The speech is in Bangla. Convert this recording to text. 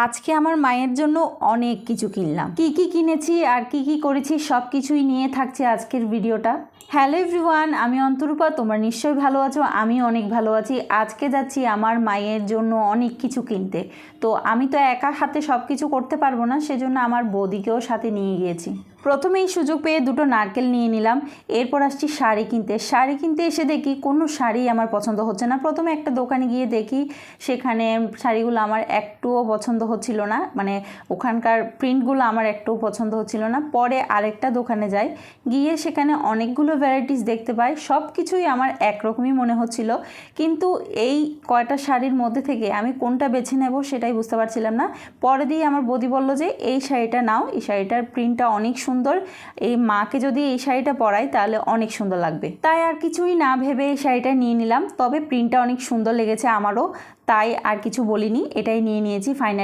আজকে আমার মায়ের জন্য অনেক কিছু কিনলাম। কি কি কিনেছি আর কি কি করেছি সব কিছুই নিয়ে থাকছে আজকের ভিডিওটা। হ্যালো এভরিওয়ান, আমি অন্তরূপা। তোমরা নিশ্চয়ই ভালো আছো, আমি অনেক ভালো আছি। আজকে যাচ্ছি আমার মায়ের জন্য অনেক কিছু কিনতে। তো আমি তো একা হাতে সব কিছু করতে পারবো না, সেজন্য আমার বৌদিকেও সাথে নিয়ে গিয়েছি। প্রথমেই সুযোগ পেয়ে দুটো নারকেল নিয়ে নিলাম। এরপর আসছি শাড়ি কিনতে এসে দেখি কোনো শাড়ি আমার পছন্দ হচ্ছে না। প্রথমে একটা দোকানে গিয়ে দেখি সেখানে শাড়িগুলো আমার একটুও পছন্দ হচ্ছিল না, মানে ওখানকার প্রিন্টগুলো আমার একটুও পছন্দ হচ্ছিল না। পরে আরেকটা দোকানে যাই, গিয়ে সেখানে অনেকগুলো ভ্যারাইটিস দেখতে পাই। সব কিছুই আমার একরকমই মনে হচ্ছিল, কিন্তু এই কয়টা শাড়ির মধ্যে থেকে আমি কোনটা বেছে নেব সেটাই বুঝতে পারছিলাম না। পরে দিয়ে আমার বৌদি বলল যে এই শাড়িটা নাও, এই শাড়িটার প্রিন্টটা অনেক সুন্দর, এই মাকে যদি এই শাড়িটা পরাই তাহলে অনেক সুন্দর লাগবে। তাই আর কিছুই না ভেবে এই শাড়িটা নিয়ে নিলাম। তবে প্রিন্টটা অনেক সুন্দর লেগেছে আমারও, তাই আর কিছু বলিনি, এটাই নিয়ে নিয়েছি ফাইনালি।